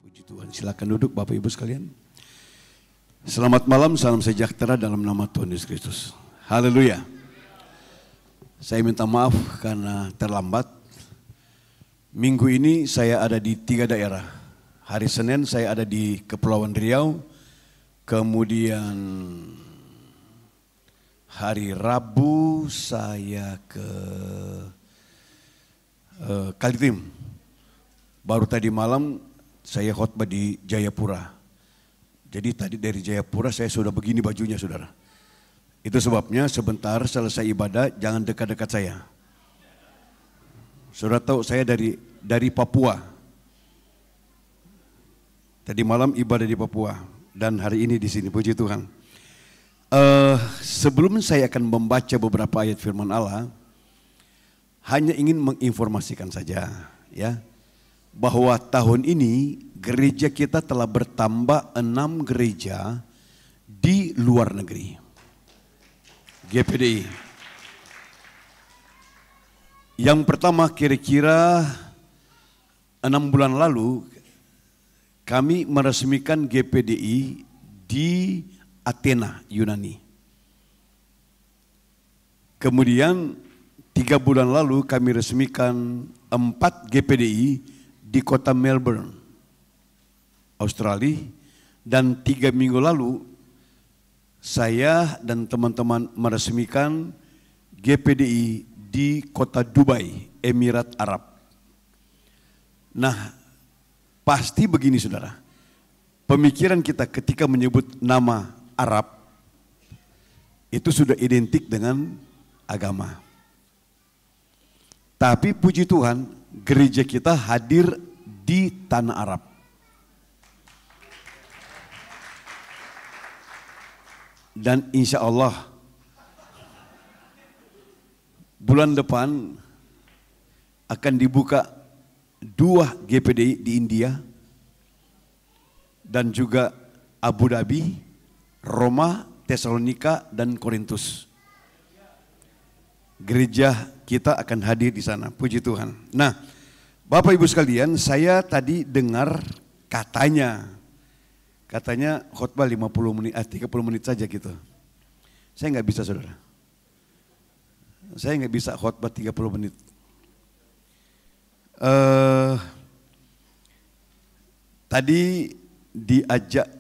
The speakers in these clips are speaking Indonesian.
Puji Tuhan, silakan duduk Bapak Ibu sekalian. Selamat malam, salam sejahtera dalam nama Tuhan Yesus Kristus. Haleluya. Saya minta maaf karena terlambat. Minggu ini saya ada di 3 daerah. Hari Senin saya ada di Kepulauan Riau, kemudian hari Rabu saya ke Kaltim. Baru tadi malam saya khotbah di Jayapura. Jadi tadi dari Jayapura saya sudah begini bajunya saudara. Itu sebabnya sebentar selesai ibadah jangan dekat-dekat saya. Saudara tahu saya dari Papua. Tadi malam ibadah di Papua dan hari ini di sini, puji Tuhan. Sebelum saya akan membaca beberapa ayat firman Allah, hanya ingin menginformasikan saja ya, bahwa tahun ini gereja kita telah bertambah 6 gereja di luar negeri. GPDI. Yang pertama kira-kira 6 bulan lalu kami meresmikan GPDI di Athena, Yunani. Kemudian 3 bulan lalu kami resmikan 4 GPDI di kota Melbourne, Australia, dan 3 minggu lalu saya dan teman-teman meresmikan GPDI di kota Dubai, Emirat Arab. Nah, pasti begini saudara, pemikiran kita ketika menyebut nama Arab itu sudah identik dengan agama. Tapi puji Tuhan, gereja kita hadir di tanah Arab. Dan insya Allah bulan depan akan dibuka 2 GPDI di India dan juga Abu Dhabi, Roma, Tesalonika, dan Korintus. Gereja kita akan hadir di sana, puji Tuhan. Nah, Bapak Ibu sekalian, saya tadi dengar katanya khotbah 30 menit saja gitu. Saya nggak bisa saudara. Saya nggak bisa khotbah 30 menit. Tadi diajak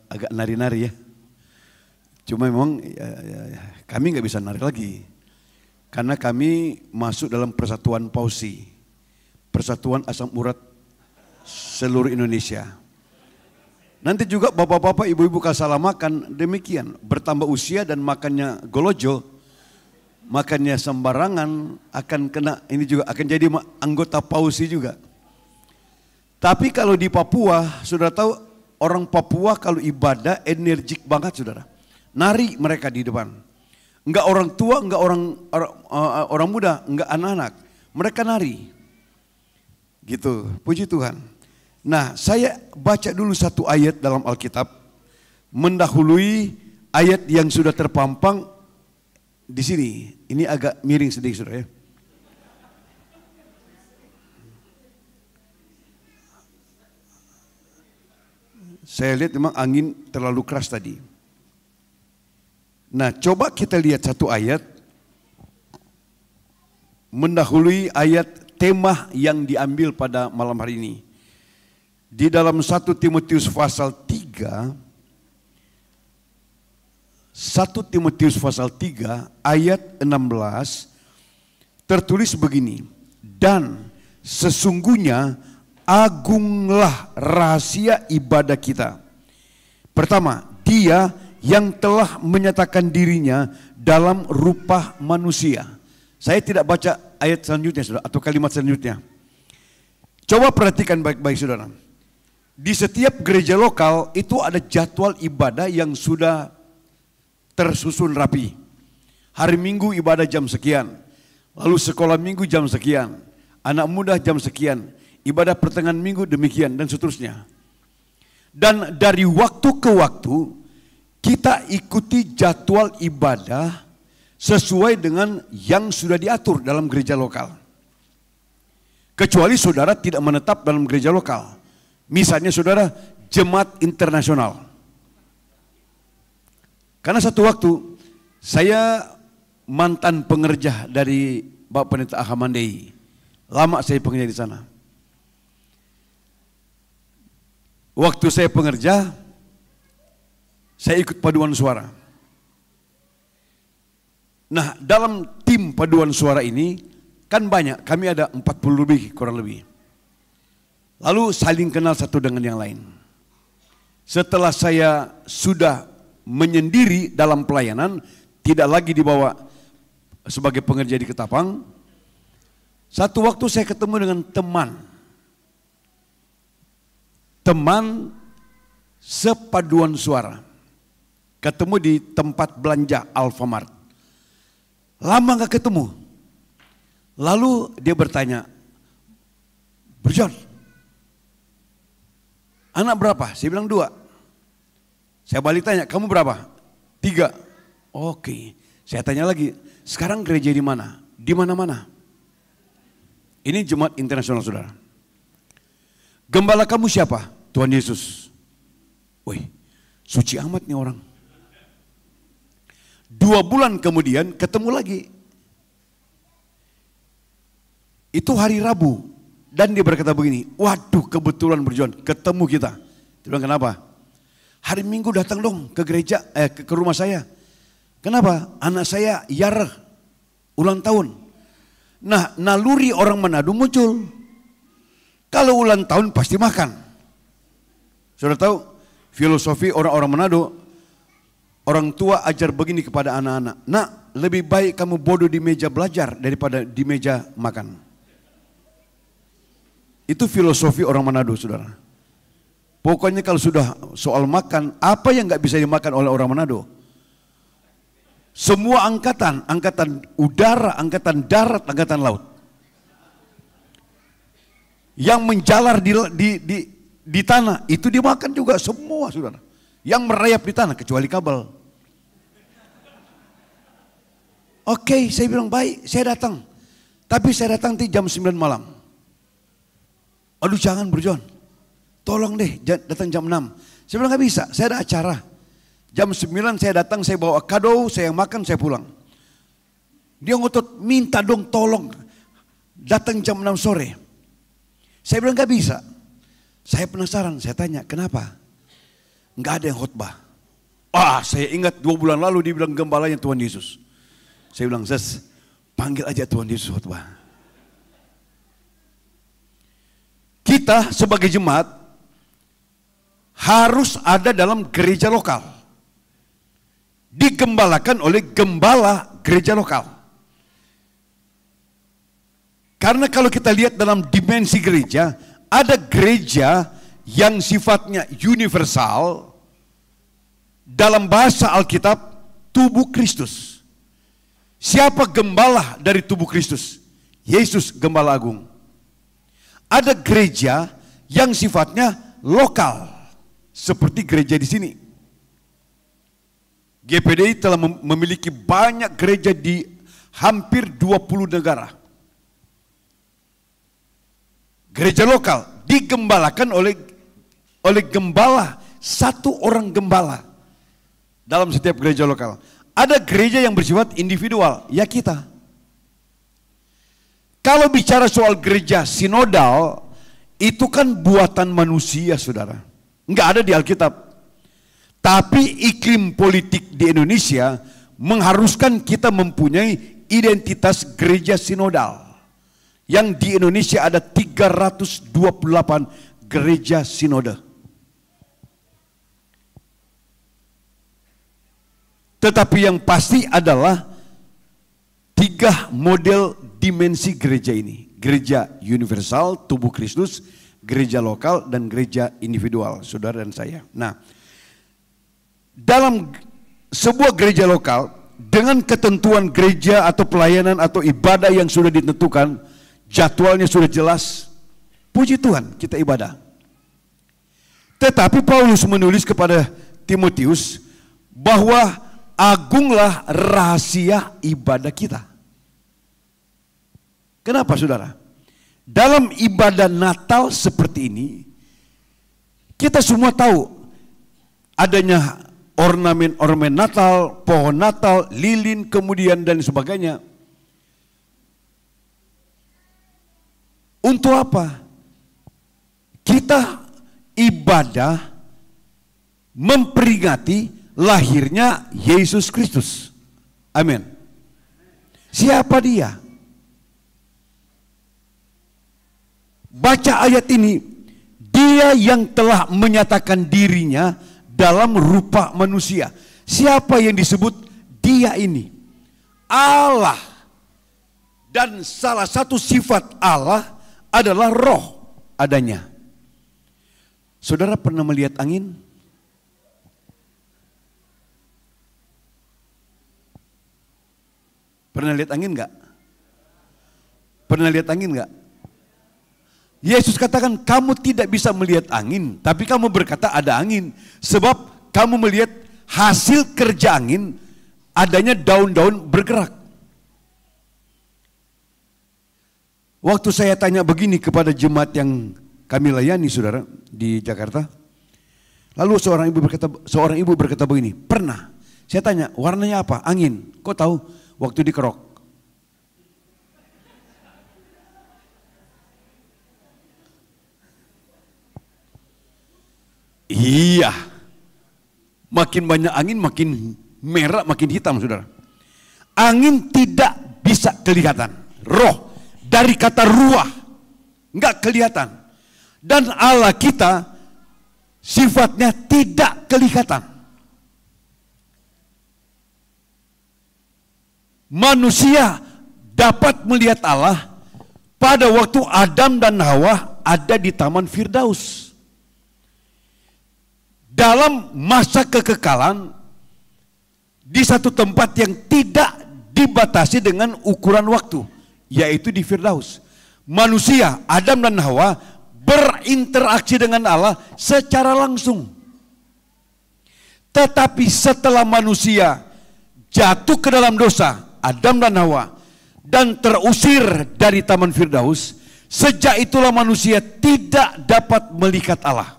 agak nari-nari ya. Cuma memang kami nggak bisa nari lagi. Karena kami masuk dalam persatuan PAUSI, Persatuan Asam Urat seluruh Indonesia. Nanti juga bapak-bapak, ibu-ibu kalau makan demikian, bertambah usia dan makannya golojo, makannya sembarangan akan kena, ini juga akan jadi anggota PAUSI juga. Tapi kalau di Papua, saudara tahu orang Papua kalau ibadah energik banget saudara. Nari mereka di depan. Enggak orang tua, enggak orang muda, enggak anak-anak. Mereka nari. Gitu, puji Tuhan. Nah, saya baca dulu satu ayat dalam Alkitab mendahului ayat yang sudah terpampang di sini. Ini agak miring sedikit Saudara ya. Saya lihat memang angin terlalu keras tadi. Nah, coba kita lihat satu ayat mendahului ayat tema yang diambil pada malam hari ini. Di dalam 1 Timotius pasal 3, 1 Timotius pasal 3 ayat 16 tertulis begini, dan sesungguhnya agunglah rahasia ibadah kita. Pertama, Dia yang telah menyatakan dirinya dalam rupa manusia. Saya tidak baca ayat selanjutnya saudara, atau kalimat selanjutnya. Coba perhatikan baik-baik saudara. Di setiap gereja lokal itu ada jadwal ibadah yang sudah tersusun rapi. Hari Minggu ibadah jam sekian, lalu sekolah minggu jam sekian, anak muda jam sekian, ibadah pertengahan minggu demikian dan seterusnya. Dan dari waktu ke waktu kita ikuti jadwal ibadah sesuai dengan yang sudah diatur dalam gereja lokal. Kecuali saudara tidak menetap dalam gereja lokal. Misalnya saudara, jemaat internasional. Karena satu waktu saya mantan pengerja dari Bapak Pendeta Ahamandei. Lama saya pengerja di sana. Waktu saya pengerja, saya ikut paduan suara. Nah, dalam tim paduan suara ini kan banyak, kami ada 40 lebih kurang lebih. Lalu saling kenal satu dengan yang lain. Setelah saya sudah menyendiri dalam pelayanan, tidak lagi dibawa sebagai pengerja di Ketapang. Satu waktu saya ketemu dengan teman sepaduan suara. Ketemu di tempat belanja Alfamart. Lama gak ketemu. Lalu dia bertanya, Bro John, anak berapa? Saya bilang 2. Saya balik tanya, kamu berapa? 3. Oke. Saya tanya lagi, sekarang gereja di mana? Di mana-mana. Ini jemaat internasional saudara. Gembala kamu siapa? Tuhan Yesus. Wih, suci amat nih orang. 2 bulan kemudian ketemu lagi. Itu hari Rabu. Dan dia berkata begini, waduh kebetulan John, ketemu kita. Dia bilang kenapa? Hari Minggu datang dong ke gereja, ke rumah saya. Kenapa? Anak saya Yareh, ulang tahun. Nah, naluri orang Manado muncul. Kalau ulang tahun pasti makan. Sudah tahu filosofi orang-orang Manado, orang tua ajar begini kepada anak-anak. Nak, lebih baik kamu bodoh di meja belajar daripada di meja makan. Itu filosofi orang Manado, saudara. Pokoknya kalau sudah soal makan, apa yang nggak bisa dimakan oleh orang Manado? Semua angkatan udara, angkatan darat, angkatan laut. Yang menjalar di tanah, itu dimakan juga semua, saudara. Yang merayap di tanah, kecuali kabel. Oke, saya bilang baik, saya datang. Tapi saya datang di jam 9 malam. Aduh jangan Bro John, tolong deh datang jam 6. Saya bilang gak bisa, saya ada acara. Jam 9 saya datang, saya bawa kado, saya makan, saya pulang. Dia ngotot, minta dong tolong, datang jam 6 sore. Saya bilang gak bisa. Saya penasaran, saya tanya kenapa? Gak ada yang khotbah. Saya ingat 2 bulan lalu dia bilang gembalanya Tuhan Yesus. Saya bilang, Zes, panggil aja Tuhan Yesus khotbah. Kita sebagai jemaat harus ada dalam gereja lokal. Digembalakan oleh gembala gereja lokal. Karena kalau kita lihat dalam dimensi gereja, ada gereja yang sifatnya universal, dalam bahasa Alkitab, tubuh Kristus. Siapa gembala dari tubuh Kristus? Yesus gembala agung. Ada gereja yang sifatnya lokal, seperti gereja di sini. GPDI telah memiliki banyak gereja di hampir 20 negara. Gereja lokal digembalakan oleh gembala, 1 orang gembala dalam setiap gereja lokal. Ada gereja yang bersifat individual, ya kita. Kalau bicara soal gereja sinodal, itu kan buatan manusia, saudara. Enggak ada di Alkitab. Tapi iklim politik di Indonesia mengharuskan kita mempunyai identitas gereja sinodal. Yang di Indonesia ada 328 gereja sinode. Tetapi yang pasti adalah 3 model dimensi gereja ini. Gereja universal, tubuh Kristus, gereja lokal, dan gereja individual, saudara dan saya. Nah, dalam sebuah gereja lokal, dengan ketentuan gereja atau pelayanan atau ibadah yang sudah ditentukan, jadwalnya sudah jelas, puji Tuhan kita ibadah. Tetapi Paulus menulis kepada Timotius bahwa agunglah rahasia ibadah kita. Kenapa saudara? Dalam ibadah Natal seperti ini, Kita semua tahu adanya ornamen-ornamen Natal, pohon Natal, lilin, kemudian dan sebagainya. Untuk apa? Kita ibadah memperingati lahirnya Yesus Kristus. Amin. Siapa dia? Baca ayat ini, dia yang telah menyatakan dirinya dalam rupa manusia. Siapa yang disebut dia ini? Allah. Dan salah satu sifat Allah adalah roh adanya. Saudara pernah melihat angin? Pernah lihat angin enggak? Pernah lihat angin enggak? Yesus katakan kamu tidak bisa melihat angin, tapi kamu berkata ada angin. Sebab kamu melihat hasil kerja angin, adanya daun-daun bergerak. Waktu saya tanya begini kepada jemaat yang kami layani, saudara, di Jakarta. Lalu seorang ibu berkata begini, pernah. Saya tanya, warnanya apa? Angin. Kok tahu? Waktu dikerok. Iya. Makin banyak angin, makin merah, makin hitam, saudara. Angin tidak bisa kelihatan. Roh, dari kata ruah, enggak kelihatan. Dan Allah kita sifatnya tidak kelihatan. Manusia dapat melihat Allah pada waktu Adam dan Hawa ada di Taman Firdaus. Dalam masa kekekalan di satu tempat yang tidak dibatasi dengan ukuran waktu, yaitu di Firdaus. Manusia, Adam dan Hawa berinteraksi dengan Allah secara langsung. Tetapi setelah manusia jatuh ke dalam dosa, Adam dan Hawa, dan terusir dari Taman Firdaus, sejak itulah manusia tidak dapat melihat Allah.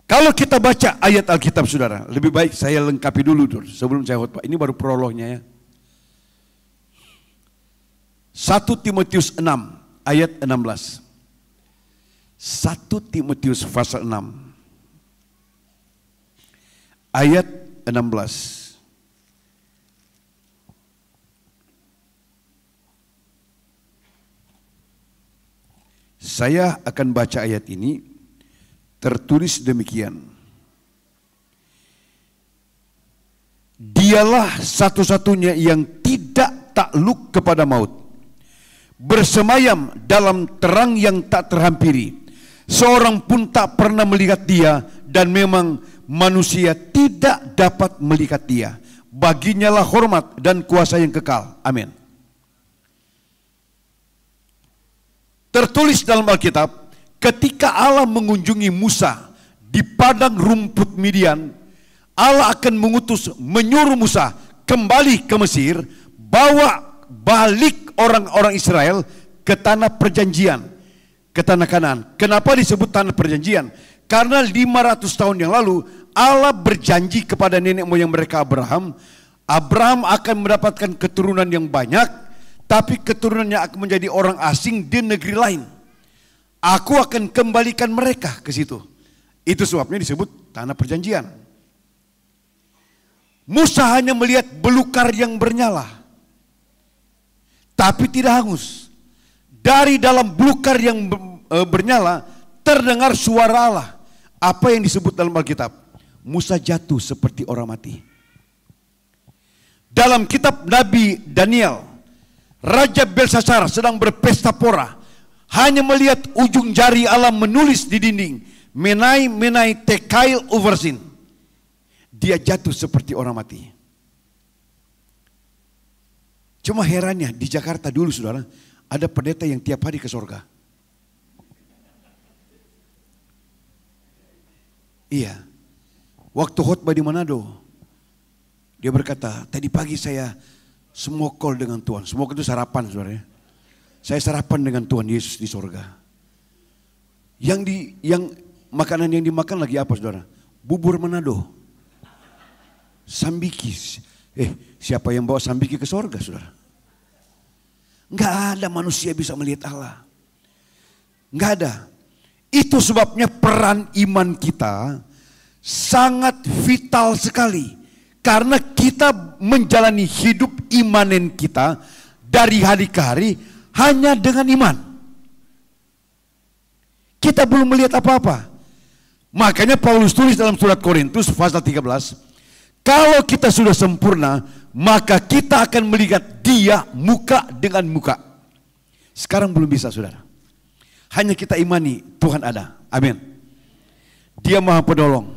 Kalau kita baca ayat Alkitab, saudara, lebih baik saya lengkapi dulu sebelum saya khotbah. Ini baru prolognya ya. 1 Timotius 6 ayat 16. 1 Timotius pasal 6 ayat 16. Saya akan baca ayat ini. Tertulis demikian. Dialah satu-satunya yang tidak takluk kepada maut, bersemayam dalam terang yang tak terhampiri. Seorang pun tak pernah melihat dia, dan memang manusia tidak dapat melihat dia. Baginya lah hormat dan kuasa yang kekal. Amin. Tertulis dalam Alkitab, ketika Allah mengunjungi Musa di padang rumput Midian, Allah akan menyuruh Musa kembali ke Mesir, bawa balik orang-orang Israel ke tanah perjanjian, ke tanah Kanaan. Kenapa disebut tanah perjanjian? Karena 500 tahun yang lalu Allah berjanji kepada nenek moyang mereka Abraham akan mendapatkan keturunan yang banyak, tapi keturunannya akan menjadi orang asing di negeri lain. Aku akan kembalikan mereka ke situ. Itu sebabnya disebut tanah perjanjian. Musa hanya melihat belukar yang bernyala, tapi tidak hangus. Dari dalam belukar yang bernyala terdengar suara Allah. Apa yang disebut dalam Alkitab? Musa jatuh seperti orang mati. Dalam kitab Nabi Daniel, Raja Belshazzar sedang berpesta pora, hanya melihat ujung jari Allah menulis di dinding, Menai Menai Tekel Uversin. Dia jatuh seperti orang mati. Cuma herannya di Jakarta dulu, saudara, ada pendeta yang tiap hari ke surga. Iya. Waktu khotbah di Manado, dia berkata, tadi pagi saya smokol dengan Tuhan. Smokol itu sarapan, saudara. saya sarapan dengan Tuhan Yesus di sorga. Yang makanan yang dimakan lagi apa saudara? Bubur Manado. Sambiki. Siapa yang bawa sambiki ke sorga saudara? Enggak ada manusia bisa melihat Allah. Enggak ada. Itu sebabnya peran iman kita sangat vital sekali. Karena kita menjalani hidup imanen kita dari hari ke hari hanya dengan iman. Kita belum melihat apa-apa. Makanya Paulus tulis dalam surat Korintus pasal 13, kalau kita sudah sempurna, maka kita akan melihat Dia muka dengan muka. Sekarang belum bisa saudara. Hanya kita imani Tuhan ada. Amin. Dia Maha Penolong.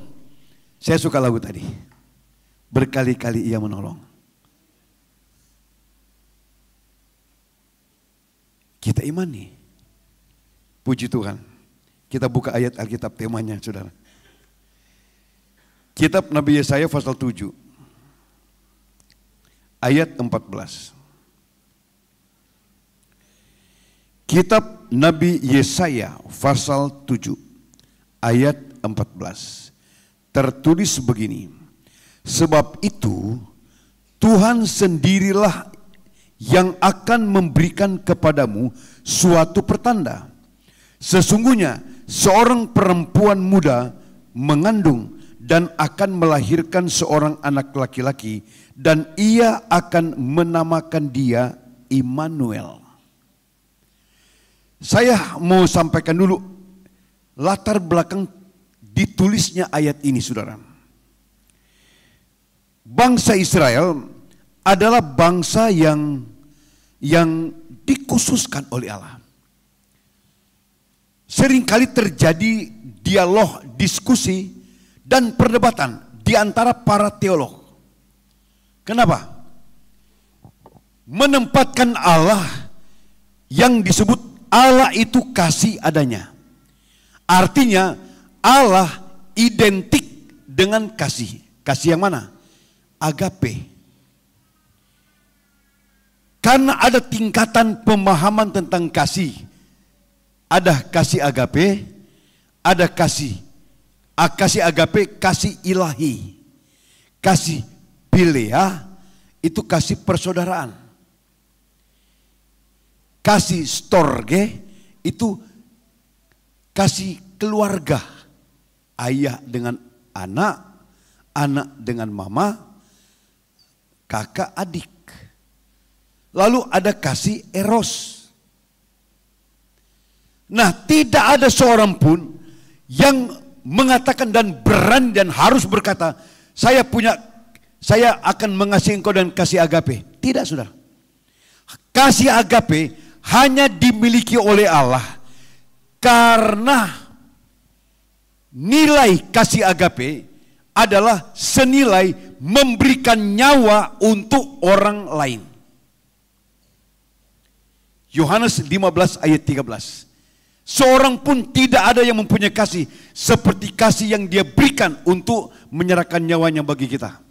Saya suka lagu tadi. Berkali-kali Ia menolong. Kita imani. Puji Tuhan. Kita buka ayat Alkitab temanya saudara. Kitab Nabi Yesaya pasal 7. Ayat 14. Kitab Nabi Yesaya pasal 7. Ayat 14. Tertulis begini. Sebab itu Tuhan sendirilah yang akan memberikan kepadamu suatu pertanda. Sesungguhnya seorang perempuan muda mengandung dan akan melahirkan seorang anak laki-laki dan ia akan menamakan dia Immanuel. Saya mau sampaikan dulu latar belakang ditulisnya ayat ini saudara. Bangsa Israel adalah bangsa yang dikhususkan oleh Allah. Seringkali terjadi dialog, diskusi, dan perdebatan di antara para teolog. Kenapa? Menempatkan Allah yang disebut Allah itu kasih adanya. Artinya Allah identik dengan kasih. Kasih yang mana? Agape. Karena ada tingkatan pemahaman tentang kasih. Ada kasih agape, ada kasih agape, kasih ilahi. Kasih philia itu kasih persaudaraan. Kasih storge itu kasih keluarga. Ayah dengan anak, anak dengan mama, kakak adik. Lalu ada kasih eros. Nah, tidak ada seorang pun yang mengatakan dan berani dan harus berkata, saya akan mengasihi engkau dan kasih agape. Tidak, saudara. Kasih agape hanya dimiliki oleh Allah karena nilai kasih agape adalah senilai memberikan nyawa untuk orang lain. Yohanes 15 ayat 13. Seorang pun tidak ada yang mempunyai kasih seperti kasih yang dia berikan untuk menyerahkan nyawanya bagi kita.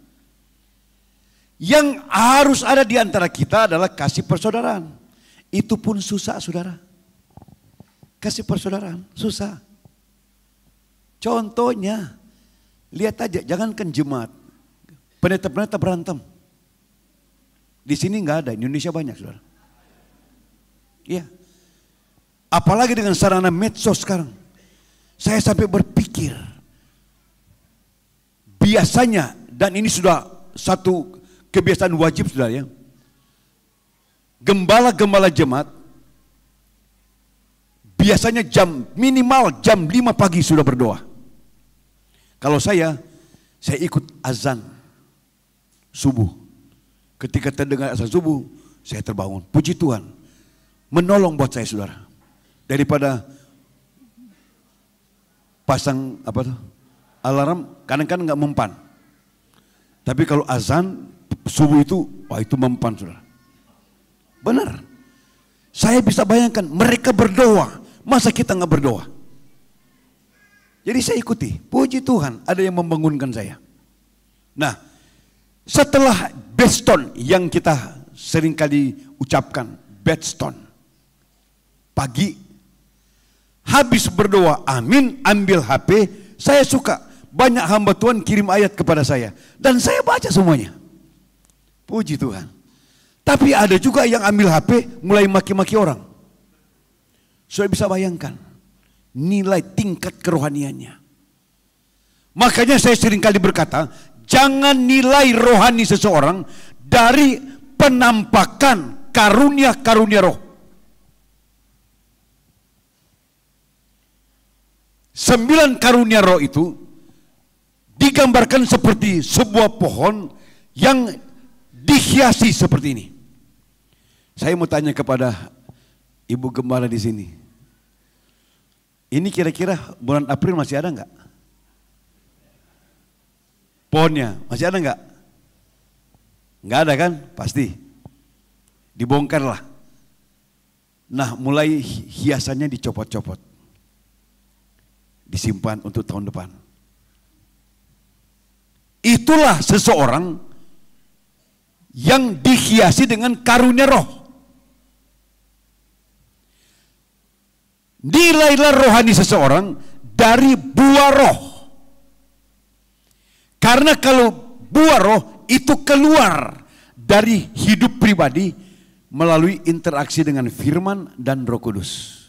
Yang harus ada di antara kita adalah kasih persaudaraan. Itu pun susah, saudara. Kasih persaudaraan susah. Contohnya, lihat aja, jangankan jemaat, pendeta-pendeta berantem. Di sini nggak ada, di Indonesia banyak, saudara. Iya. Apalagi dengan sarana medsos sekarang. Saya sampai berpikir, biasanya, dan ini sudah satu kebiasaan wajib saudara ya, gembala-gembala jemaat biasanya minimal jam 5 pagi sudah berdoa. Kalau saya ikut azan subuh. Ketika terdengar azan subuh, saya terbangun. Puji Tuhan, menolong buat saya saudara. Daripada pasang alarm, kadang-kadang nggak mempan. Tapi kalau azan subuh itu, wah itu mempan saudara. Benar. Saya bisa bayangkan mereka berdoa, masa kita nggak berdoa? Jadi saya ikuti. Puji Tuhan, ada yang membangunkan saya. Nah, setelah bedstone yang kita seringkali ucapkan, bedstone. pagi, habis berdoa amin, ambil HP, saya suka. Banyak hamba Tuhan kirim ayat kepada saya. Dan saya baca semuanya. Puji Tuhan. Tapi ada juga yang ambil HP mulai maki-maki orang. Saya bisa bayangkan nilai tingkat kerohaniannya. Makanya saya seringkali berkata, jangan nilai rohani seseorang dari penampakan karunia-karunia roh. 9 karunia roh itu digambarkan seperti sebuah pohon yang dihiasi seperti ini. Saya mau tanya kepada Ibu Gembala di sini. Ini kira-kira bulan April masih ada enggak? Pohonnya masih ada enggak? Enggak ada kan? Pasti. Dibongkarlah. Nah, mulai hiasannya dicopot-copot. Disimpan untuk tahun depan. Itulah seseorang yang dihiasi dengan karunia roh. Nilailah rohani seseorang dari buah roh. Karena kalau buah roh itu keluar dari hidup pribadi melalui interaksi dengan firman dan Roh Kudus.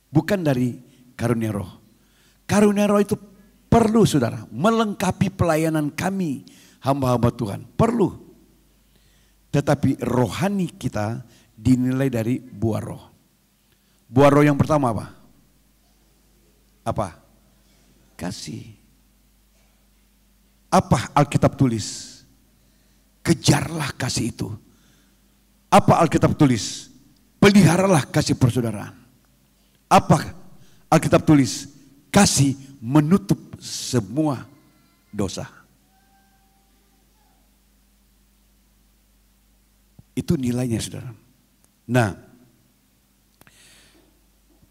Bukan dari karunia roh. Karunia roh itu perlu, saudara, melengkapi pelayanan kami hamba-hamba Tuhan. Perlu. Tetapi rohani kita dinilai dari buah roh. Buah roh yang pertama apa? Apa? Kasih. Apa Alkitab tulis? Kejarlah kasih itu. Apa Alkitab tulis? Peliharalah kasih persaudaraan. Apa Alkitab tulis? Kasih menutup semua dosa. Itu nilainya, saudara. Nah,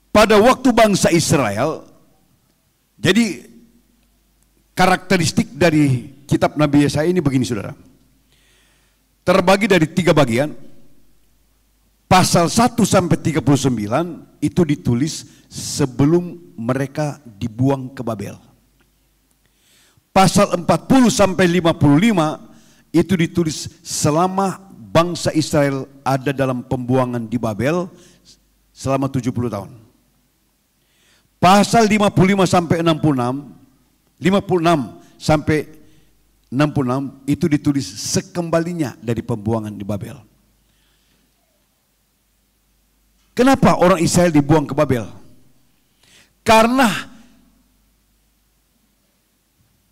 pada waktu bangsa Israel, jadi karakteristik dari kitab Nabi Yesaya ini begini, saudara. Terbagi dari 3 bagian. Pasal 1 sampai 39 itu ditulis sebelum mereka dibuang ke Babel. Pasal 40 sampai 55 itu ditulis selama bangsa Israel ada dalam pembuangan di Babel selama 70 tahun. Pasal 55 sampai 66, 56 sampai 66 itu ditulis sekembalinya dari pembuangan di Babel. Kenapa orang Israel dibuang ke Babel? Karena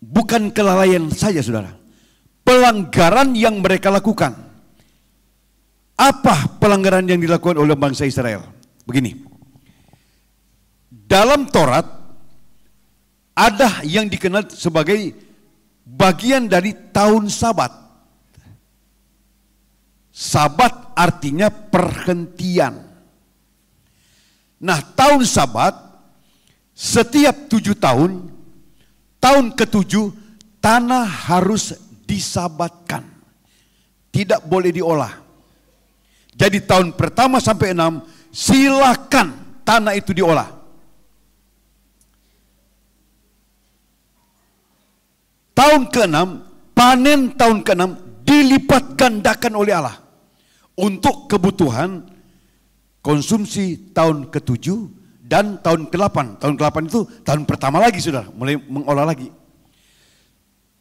bukan kelalaian saja, saudara. Pelanggaran yang mereka lakukan. Apa pelanggaran yang dilakukan oleh bangsa Israel? Begini. Dalam Taurat ada yang dikenal sebagai bagian dari tahun Sabat. Sabat artinya perhentian. Nah, tahun Sabat setiap 7 tahun, tahun ke-7 tanah harus disabatkan. Tidak boleh diolah. Jadi tahun pertama sampai 6 silakan tanah itu diolah. Tahun ke-6, panen tahun ke-6 dilipat gandakan oleh Allah untuk kebutuhan konsumsi tahun ke-7 dan tahun ke-8. Tahun ke-8 itu tahun pertama lagi, saudara, mulai mengolah lagi.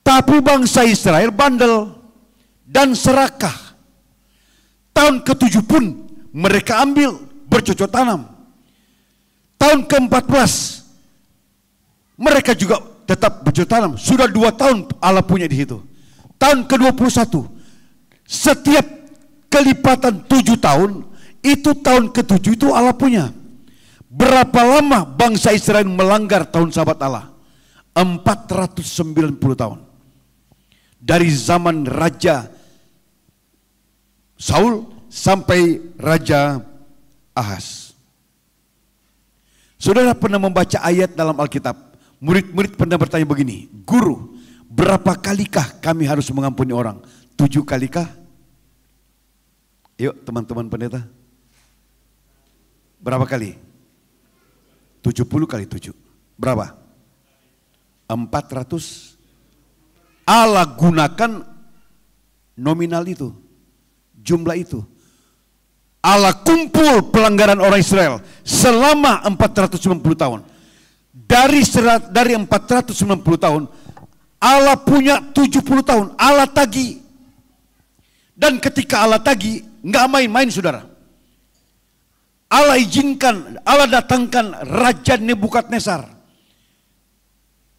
Tapi bangsa Israel bandel dan serakah. Tahun ke-7 pun mereka ambil bercocok tanam. Tahun ke-14 mereka juga tetap bercocok tanam. Sudah 2 tahun Allah punya di situ. Tahun ke-21 setiap kelipatan 7 tahun itu tahun ke-7 itu Allah punya. Berapa lama bangsa Israel melanggar tahun Sabat Allah? 490 tahun. Dari zaman Raja Saul sampai Raja Ahaz. Saudara pernah membaca ayat dalam Alkitab? Murid-murid pernah bertanya begini, Guru, berapa kalikah kami harus mengampuni orang? 7 kalikah? Yuk teman-teman pendeta. Berapa kali? 70 kali 7. Berapa? 400. Allah gunakan nominal itu, jumlah itu. Allah kumpul pelanggaran orang Israel selama 490 tahun. Dari 490 tahun, Allah punya 70 tahun, Allah tagih. Dan ketika Allah tagih, nggak main-main saudara. Allah izinkan, Allah datangkan Raja Nebukadnezar.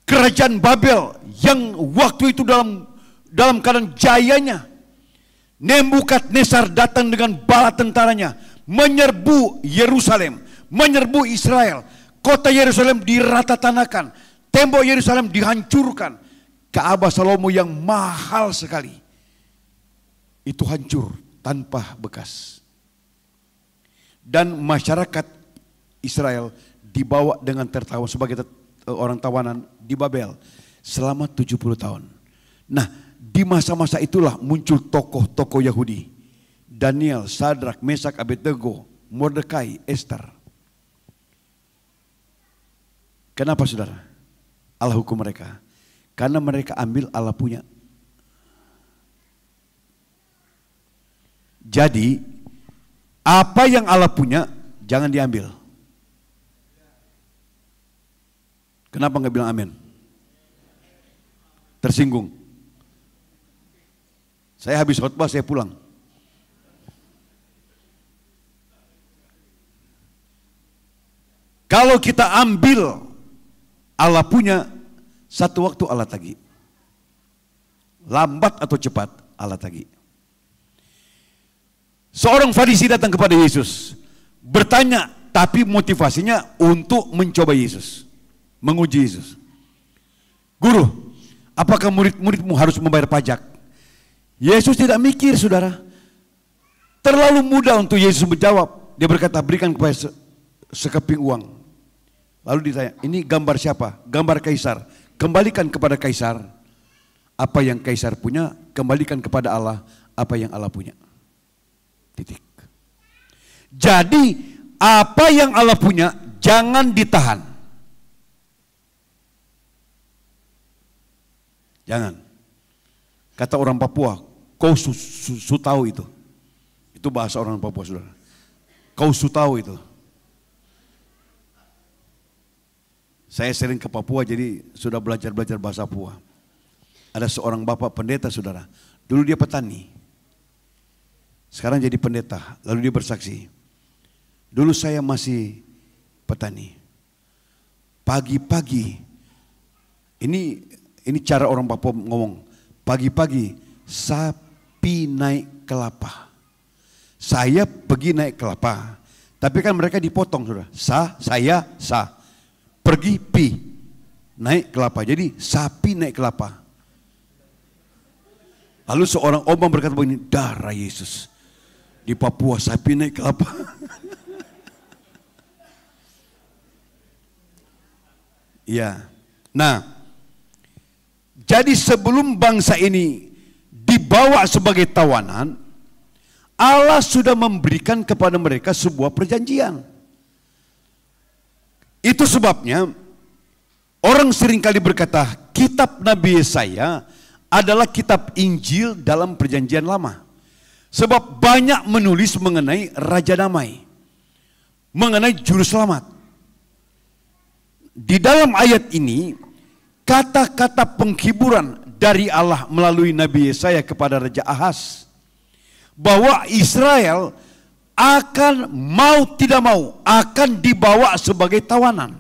Kerajaan Babel yang waktu itu dalam keadaan jayanya. Nebukadnezar datang dengan bala tentaranya, menyerbu Yerusalem, menyerbu Israel. Kota Yerusalem diratatanahkan, tembok Yerusalem dihancurkan. Ka'bah Salomo yang mahal sekali itu hancur tanpa bekas. Dan masyarakat Israel dibawa dengan tertawa sebagai orang tawanan di Babel selama 70 tahun. Nah, di masa-masa itulah muncul tokoh-tokoh Yahudi. Daniel, Sadrak, Mesak, Abednego, Mordekai, Esther. Kenapa saudara? Allah hukum mereka. Karena mereka ambil Allah punya. Jadi, apa yang Allah punya jangan diambil. Kenapa nggak bilang amin? Tersinggung. Saya habis khotbah, saya pulang. Kalau kita ambil Allah punya, satu waktu Allah tagih. Lambat atau cepat Allah tagih. Seorang Farisi datang kepada Yesus, bertanya, tapi motivasinya untuk mencoba Yesus, menguji Yesus. Guru, apakah murid-muridmu harus membayar pajak? Yesus tidak mikir saudara. Terlalu mudah untuk Yesus menjawab. Dia berkata, berikan kepada sekeping uang. Lalu ditanya, ini gambar siapa? Gambar Kaisar. Kembalikan kepada Kaisar apa yang Kaisar punya, kembalikan kepada Allah apa yang Allah punya. Titik. Jadi apa yang Allah punya jangan ditahan. Jangan. Kata orang Papua, kau su tahu itu. Itu bahasa orang Papua saudara. Kau su tahu itu. Saya sering ke Papua jadi sudah belajar bahasa Papua. Ada seorang bapak pendeta saudara. Dulu dia petani. Sekarang jadi pendeta. Lalu dia bersaksi. Dulu saya masih petani. Pagi-pagi. Ini cara orang Papua ngomong. Pagi-pagi sapi naik kelapa. Saya pergi naik kelapa. Tapi kan mereka dipotong saudara. Saya. Pergi pi, naik kelapa. Jadi sapi naik kelapa. Lalu seorang omong berkata begini, darah Yesus. Di Papua sapi naik kelapa. Ya. Nah, jadi sebelum bangsa ini dibawa sebagai tawanan, Allah sudah memberikan kepada mereka sebuah perjanjian. Itu sebabnya orang seringkali berkata kitab Nabi Yesaya adalah kitab Injil dalam perjanjian lama. Sebab banyak menulis mengenai Raja Damai, mengenai Juru Selamat. Di dalam ayat ini kata-kata penghiburan dari Allah melalui Nabi Yesaya kepada Raja Ahaz bahwa Israel akan mau tidak mau akan dibawa sebagai tawanan.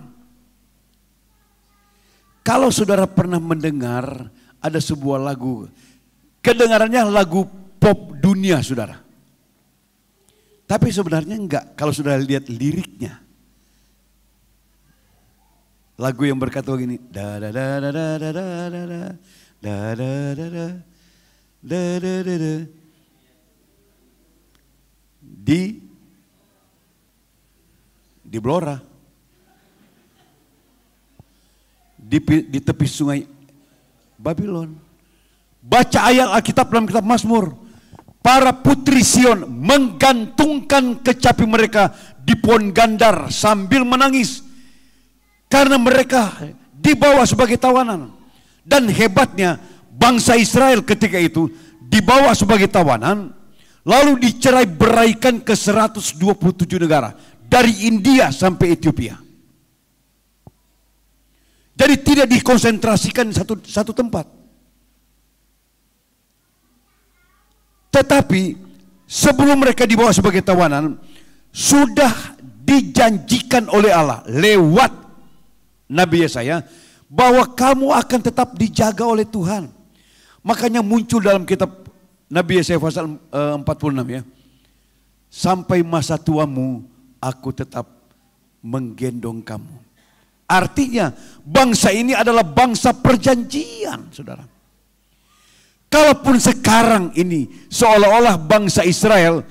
Kalau saudara pernah mendengar ada sebuah lagu, kedengarannya lagu pop dunia saudara. Tapi sebenarnya enggak kalau saudara lihat liriknya. Lagu yang berkata begini, da da da da da da da da da da da da da da da. Di Blora, di tepi sungai Babylon. Baca ayat Alkitab dalam kitab Mazmur, para putri Sion menggantungkan kecapi mereka di pohon gandar sambil menangis karena mereka dibawa sebagai tawanan. Dan hebatnya bangsa Israel ketika itu dibawa sebagai tawanan, lalu dicerai beraikan ke 127 negara dari India sampai Ethiopia. Jadi tidak dikonsentrasikan di satu tempat. Tetapi sebelum mereka dibawa sebagai tawanan, sudah dijanjikan oleh Allah lewat Nabi Yesaya bahwa kamu akan tetap dijaga oleh Tuhan. Makanya muncul dalam kitab Nabi Yesaya pasal 46 ya. Sampai masa tuamu aku tetap menggendong kamu. Artinya bangsa ini adalah bangsa perjanjian, saudara. Kalaupun sekarang ini seolah-olah bangsa Israel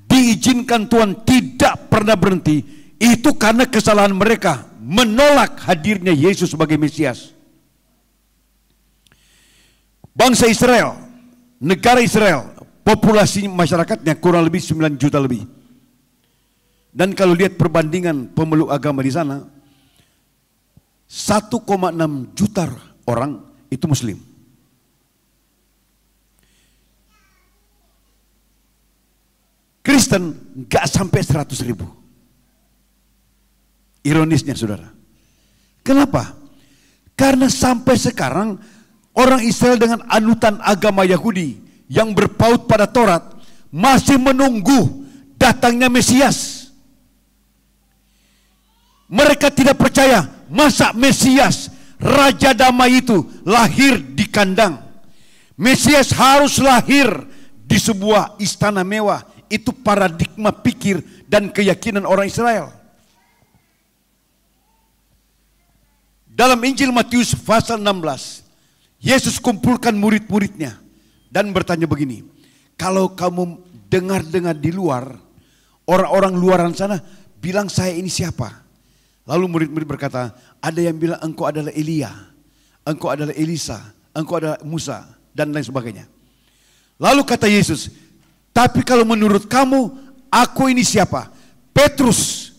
diizinkan Tuhan tidak pernah berhenti, itu karena kesalahan mereka menolak hadirnya Yesus sebagai Mesias. Bangsa Israel, negara Israel, populasi masyarakatnya kurang lebih 9 juta lebih. Dan kalau lihat perbandingan pemeluk agama di sana, 1,6 juta orang itu Muslim. Kristen gak sampai 100.000. Ironisnya saudara. Kenapa? Karena sampai sekarang orang Israel dengan anutan agama Yahudi yang berpaut pada Taurat masih menunggu datangnya Mesias. Mereka tidak percaya masa Mesias, Raja Damai itu lahir di kandang. Mesias harus lahir di sebuah istana mewah. Itu paradigma pikir dan keyakinan orang Israel. Dalam Injil Matius pasal 16, Yesus kumpulkan murid-muridnya dan bertanya begini, kalau kamu dengar-dengar di luar, orang-orang luaran sana bilang saya ini siapa? Lalu murid-murid berkata, ada yang bilang engkau adalah Elia, engkau adalah Elisa, engkau adalah Musa, dan lain sebagainya. Lalu kata Yesus, tapi kalau menurut kamu, aku ini siapa? Petrus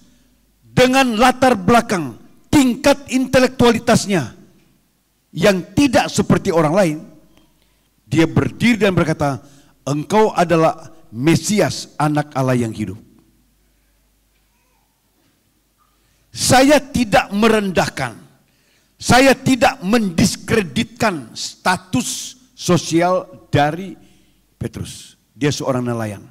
dengan latar belakang tingkat intelektualitasnya yang tidak seperti orang lain, dia berdiri dan berkata, engkau adalah Mesias, anak Allah yang hidup. Saya tidak merendahkan, saya tidak mendiskreditkan status sosial dari Petrus. Dia seorang nelayan.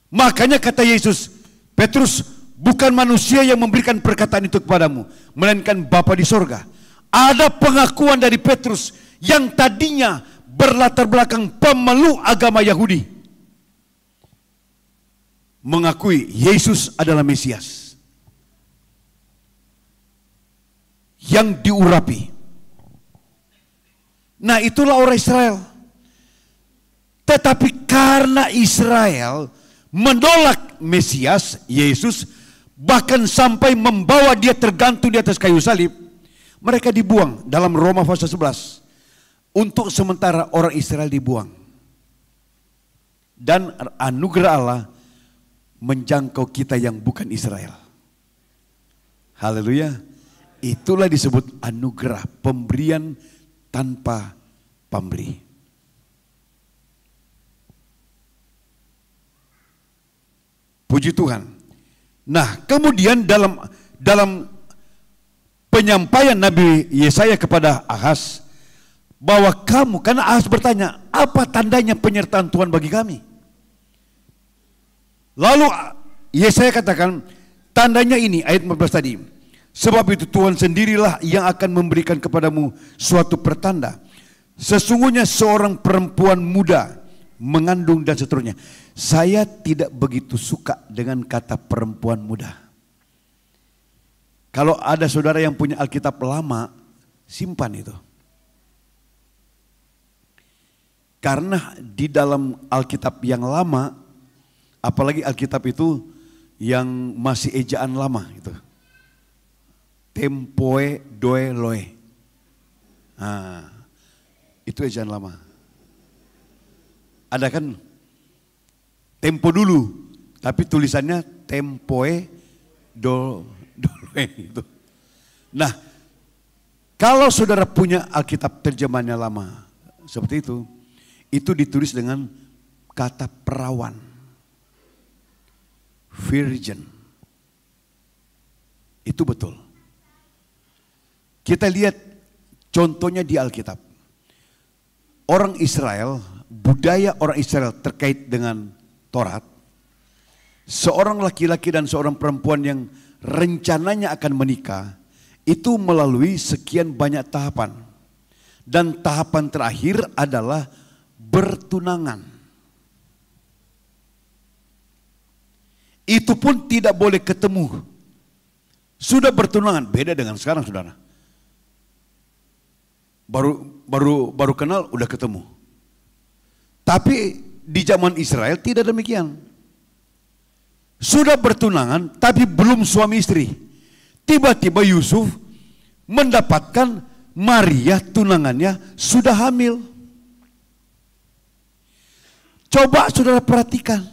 Makanya kata Yesus, Petrus, bukan manusia yang memberikan perkataan itu kepadamu, melainkan Bapa di sorga. Ada pengakuan dari Petrus yang tadinya berlatar belakang pemeluk agama Yahudi, mengakui Yesus adalah Mesias yang diurapi. Nah, itulah orang Israel. Tetapi karena Israel menolak Mesias, Yesus, bahkan sampai membawa dia tergantung di atas kayu salib, mereka dibuang. Dalam Roma pasal 11, untuk sementara orang Israel dibuang. Dan anugerah Allah menjangkau kita yang bukan Israel. Haleluya. Itulah disebut anugerah, pemberian tanpa pamrih. Puji Tuhan. Nah, kemudian dalam penyampaian Nabi Yesaya kepada Ahaz, bahwa kamu, karena Ahaz bertanya, apa tandanya penyertaan Tuhan bagi kami? Lalu Yesaya katakan, tandanya ini, ayat 14 tadi. Sebab itu Tuhan sendirilah yang akan memberikan kepadamu suatu pertanda. Sesungguhnya seorang perempuan muda mengandung dan seterusnya. Saya tidak begitu suka dengan kata perempuan muda. Kalau ada saudara yang punya Alkitab lama, simpan itu. Karena di dalam Alkitab yang lama, apalagi Alkitab itu yang masih ejaan lama itu, tempoe doe loe, itu ejaan lama. ada kan tempo dulu, tapi tulisannya tempoe doloe itu. Nah, kalau saudara punya Alkitab terjemahannya lama seperti itu ditulis dengan kata perawan, virgin. Itu betul. Kita lihat contohnya di Alkitab. Orang Israel, budaya orang Israel terkait dengan Taurat, seorang laki-laki dan seorang perempuan yang rencananya akan menikah, itu melalui sekian banyak tahapan. Dan tahapan terakhir adalah bertunangan. Itu pun tidak boleh ketemu. Sudah bertunangan, beda dengan sekarang saudara. Baru kenal udah ketemu. Tapi di zaman Israel tidak demikian. Sudah bertunangan tapi belum suami istri. Tiba-tiba Yusuf mendapatkan Maria tunangannya sudah hamil. Coba saudara perhatikan.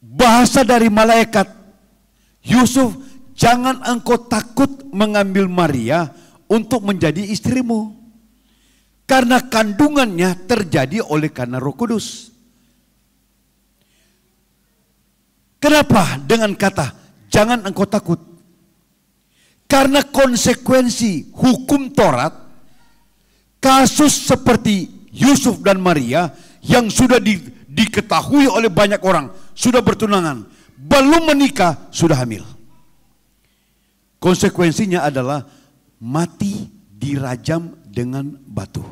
Bahasa dari malaikat, Yusuf, jangan engkau takut mengambil Maria untuk menjadi istrimu. Karena kandungannya terjadi oleh karena Roh Kudus. Kenapa dengan kata jangan engkau takut? Karena konsekuensi hukum Taurat, kasus seperti Yusuf dan Maria yang sudah diketahui oleh banyak orang, sudah bertunangan, belum menikah, sudah hamil. Konsekuensinya adalah mati dirajam dengan batu.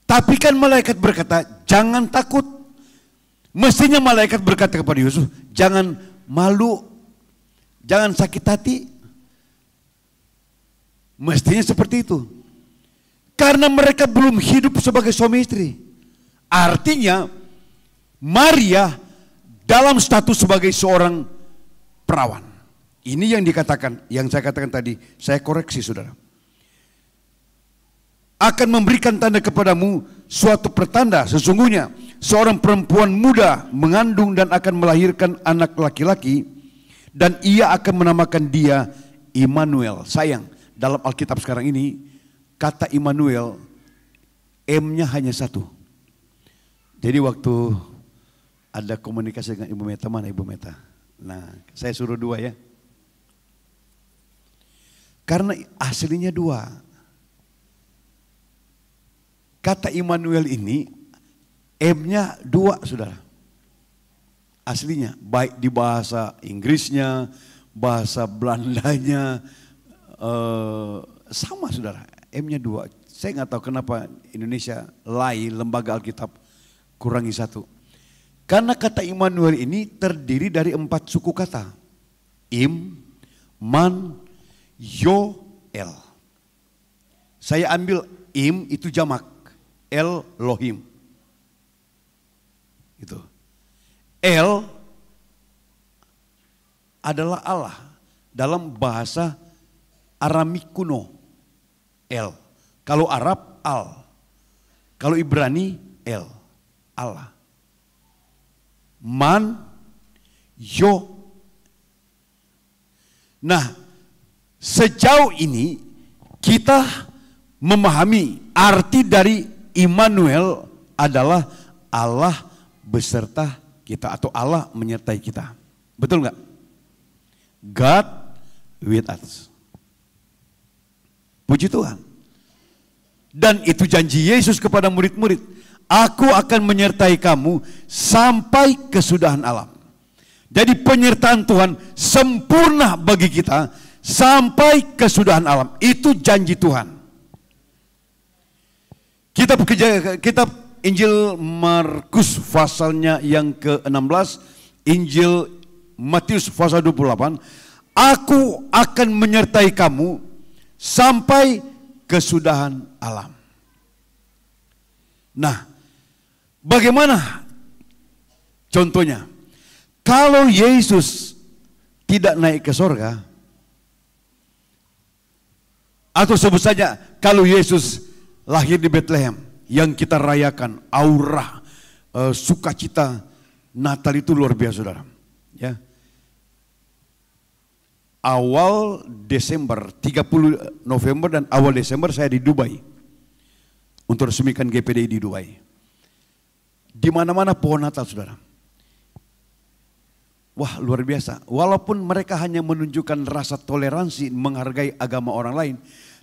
Tapi kan malaikat berkata, jangan takut. Mestinya malaikat berkata kepada Yusuf, jangan malu, jangan sakit hati. Mestinya seperti itu. Karena mereka belum hidup sebagai suami istri. Artinya Maria dalam status sebagai seorang perawan. Ini yang dikatakan, yang saya katakan tadi, saya koreksi saudara. Akan memberikan tanda kepadamu suatu pertanda, sesungguhnya seorang perempuan muda mengandung dan akan melahirkan anak laki-laki, dan ia akan menamakan dia Immanuel. Sayang, dalam Alkitab sekarang ini kata Immanuel M-nya hanya satu. Jadi waktu ada komunikasi dengan Ibu Meta, mana Ibu Meta? Nah, saya suruh dua ya. Karena aslinya dua. Kata Immanuel ini M-nya dua saudara. Aslinya baik di bahasa Inggrisnya, bahasa Belandanya sama saudara. M-nya dua. Saya nggak tahu kenapa Indonesia lembaga Alkitab kurangi satu. Karena kata Immanuel ini terdiri dari 4 suku kata. Im, man, yo, el. Saya ambil im itu jamak. El Lohim. Itu. El adalah Allah dalam bahasa Aramik kuno. El. Kalau Arab Al. Kalau Ibrani El. Allah. Man, Yo. Nah, sejauh ini kita memahami arti dari Immanuel adalah Allah beserta kita atau Allah menyertai kita. Betul nggak? God with us. Puji Tuhan. Dan itu janji Yesus kepada murid-murid. Aku akan menyertai kamu sampai kesudahan alam. Jadi penyertaan Tuhan sempurna bagi kita sampai kesudahan alam. Itu janji Tuhan. Kitab Injil Markus pasalnya yang ke-16, Injil Matius pasal 28, aku akan menyertai kamu sampai kesudahan alam. Nah, bagaimana contohnya? Kalau Yesus tidak naik ke sorga, Atau sebut saja kalau Yesus lahir di Bethlehem, yang kita rayakan aura sukacita Natal itu luar biasa, saudara. Ya. Awal Desember, 30 November dan awal Desember saya di Dubai untuk resmikan GPDI di Dubai. Di mana-mana pohon Natal, saudara. Wah, luar biasa. Walaupun mereka hanya menunjukkan rasa toleransi, menghargai agama orang lain,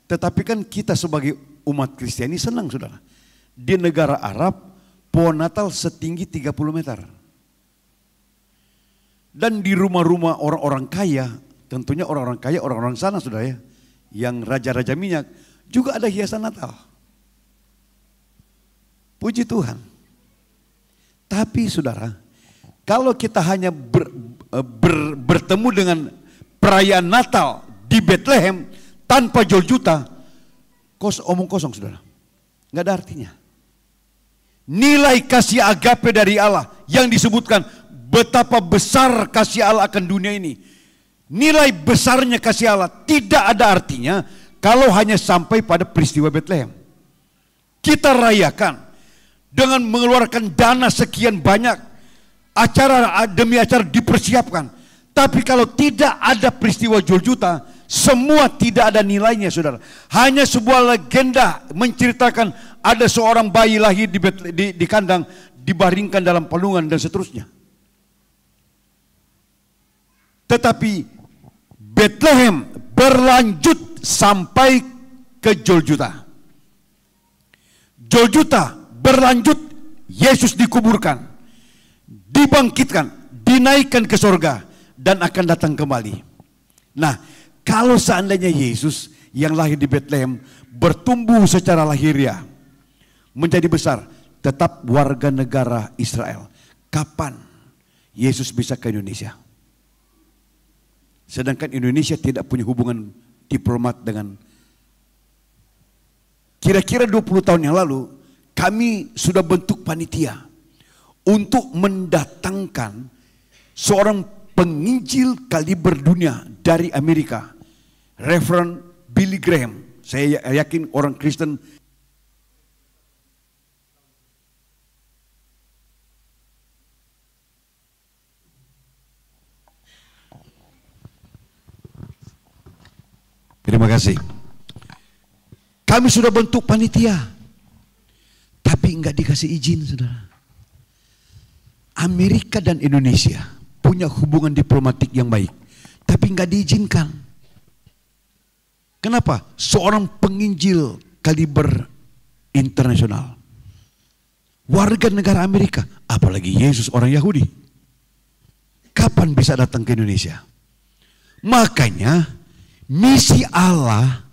tetapi kan kita sebagai umat Kristiani senang, saudara. Di negara Arab, pohon Natal setinggi 30 meter. Dan di rumah-rumah orang-orang kaya, tentunya orang-orang kaya, orang-orang sana, saudara ya, yang raja-raja minyak, juga ada hiasan Natal. Puji Tuhan. Tapi saudara, kalau kita hanya bertemu dengan perayaan Natal di Bethlehem tanpa jual juta, omong kosong, saudara. Nggak ada artinya. Nilai kasih agape dari Allah yang disebutkan betapa besar kasih Allah akan dunia ini. Nilai besarnya kasih Allah tidak ada artinya kalau hanya sampai pada peristiwa Bethlehem. Kita rayakan dengan mengeluarkan dana sekian banyak, acara demi acara dipersiapkan. Tapi kalau tidak ada peristiwa jual juta, semua tidak ada nilainya, saudara. Hanya sebuah legenda menceritakan ada seorang bayi lahir di kandang, dibaringkan dalam palungan dan seterusnya. Tetapi Bethlehem berlanjut sampai ke Golgota. Golgota berlanjut, Yesus dikuburkan, dibangkitkan, dinaikkan ke surga, dan akan datang kembali. Nah, kalau seandainya Yesus yang lahir di Bethlehem bertumbuh secara lahiriah, menjadi besar, tetap warga negara Israel, kapan Yesus bisa ke Indonesia? Sedangkan Indonesia tidak punya hubungan diplomat dengan. Kira-kira 20 tahun yang lalu kami sudah bentuk panitia untuk mendatangkan seorang penginjil kaliber dunia dari Amerika, Reverend Billy Graham. Saya yakin orang Kristen terima kasih. Kami sudah bentuk panitia, tapi enggak dikasih izin, saudara. Amerika dan Indonesia punya hubungan diplomatik yang baik, tapi enggak diizinkan. Kenapa? Seorang penginjil kaliber internasional, warga negara Amerika, apalagi Yesus orang Yahudi, kapan bisa datang ke Indonesia? Makanya misi Allah,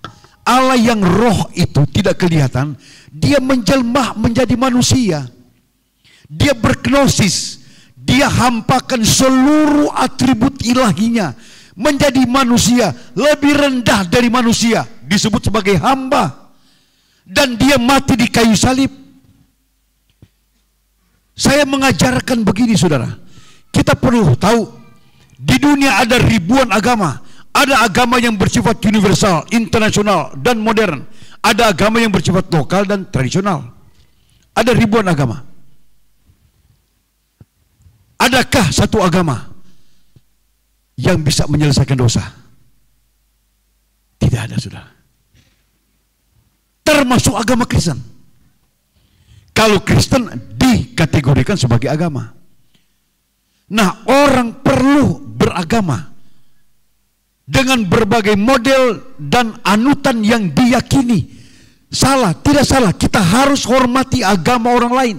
Allah yang roh itu tidak kelihatan, dia menjelma menjadi manusia. Dia berknosis, dia hampakan seluruh atribut ilahinya menjadi manusia, lebih rendah dari manusia, disebut sebagai hamba. Dan dia mati di kayu salib. Saya mengajarkan begini, saudara. Kita perlu tahu, di dunia ada ribuan agama. Ada agama yang bersifat universal, internasional, dan modern. Ada agama yang bersifat lokal dan tradisional. Ada ribuan agama. Adakah satu agama yang bisa menyelesaikan dosa? Tidak ada, saudara. Termasuk agama Kristen. Kalau Kristen dikategorikan sebagai agama. Nah, orang perlu beragama dengan berbagai model dan anutan yang diyakini. Salah, tidak salah, kita harus hormati agama orang lain.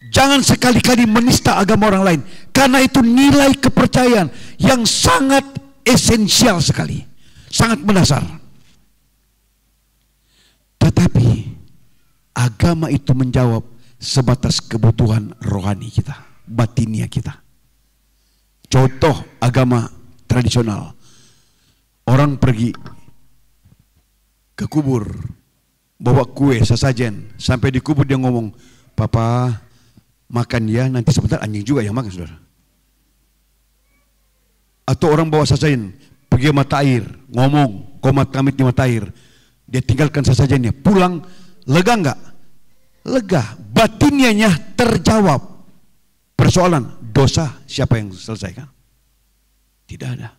Jangan sekali-kali menista agama orang lain, karena itu nilai kepercayaan yang sangat esensial sekali, sangat mendasar. Tetapi agama itu menjawab sebatas kebutuhan rohani kita, batinia kita. Contoh agama tradisional, orang pergi ke kubur, bawa kue sesajen, sampai di kubur dia ngomong, "Papa, makan ya, nanti sebentar anjing juga yang makan, saudara." Atau orang bawa sesajen, pergi mata air, ngomong, komat kamit di mata air, Dia tinggalkan sesajennya, pulang, lega enggak? Lega, batinnya terjawab. Persoalan, dosa siapa yang selesaikan? Tidak ada.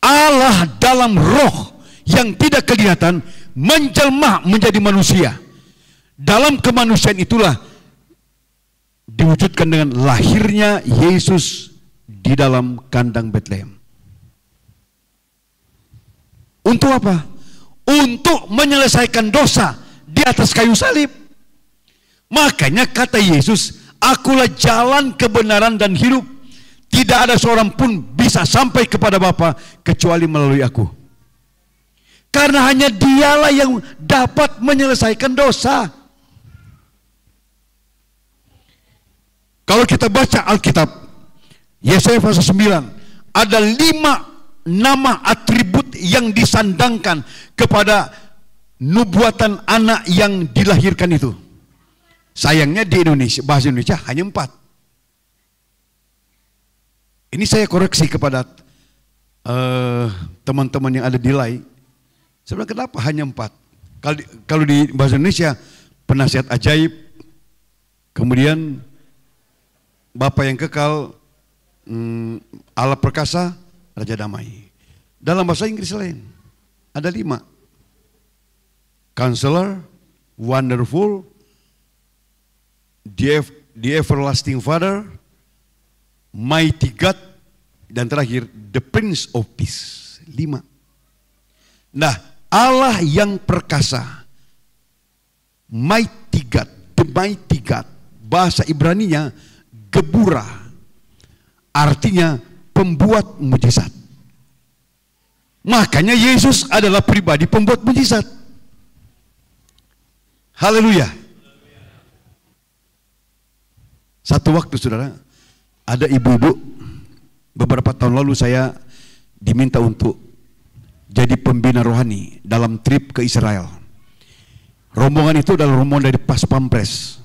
Allah dalam roh yang tidak kelihatan menjelma menjadi manusia. Dalam kemanusiaan itulah diwujudkan dengan lahirnya Yesus di dalam kandang Betlehem. Untuk apa? Untuk menyelesaikan dosa di atas kayu salib. Makanya kata Yesus, akulah jalan, kebenaran dan hidup. Tidak ada seorang pun bisa sampai kepada Bapa kecuali melalui aku. Karena hanya dialah yang dapat menyelesaikan dosa. Kalau kita baca Alkitab, Yesaya pasal 9, ada 5 nama atribut yang disandangkan kepada nubuatan anak yang dilahirkan itu. Sayangnya di Indonesia, bahasa Indonesia hanya 4. Ini saya koreksi kepada teman-teman yang ada di LAI. Sebenarnya kenapa hanya 4? Kalau di bahasa Indonesia, penasihat ajaib, kemudian Bapa yang kekal, Allah perkasa, Raja damai. Dalam bahasa Inggris lain, ada 5. Counselor, Wonderful, the Everlasting Father, Mighty God, dan terakhir The Prince of Peace. 5. Nah, Allah yang perkasa, Mighty God, the Mighty God, bahasa Ibraninya Gebura, artinya pembuat mujizat. Makanya Yesus adalah pribadi pembuat mujizat. Haleluya. Satu waktu saudara, ada ibu-ibu, beberapa tahun lalu saya diminta untuk jadi pembina rohani dalam trip ke Israel. Rombongan itu adalah rombongan dari Pas Pampres.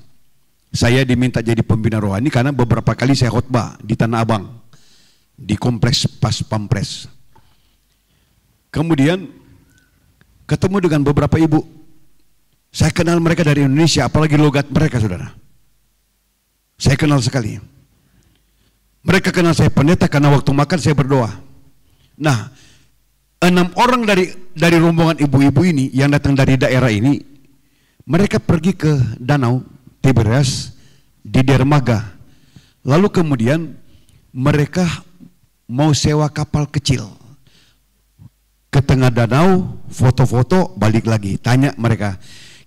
Saya diminta jadi pembina rohani karena beberapa kali saya khotbah di Tanah Abang, di kompleks Pas Pampres. Kemudian ketemu dengan beberapa ibu. Saya kenal mereka dari Indonesia, apalagi logat mereka saudara. Saya kenal sekali. Mereka kenal saya pendeta karena waktu makan saya berdoa. Nah, 6 orang dari rombongan ibu-ibu ini yang datang dari daerah ini, mereka pergi ke danau Tiberias di dermaga. Lalu kemudian mereka mau sewa kapal kecil ke tengah danau, foto-foto, balik lagi. Tanya mereka,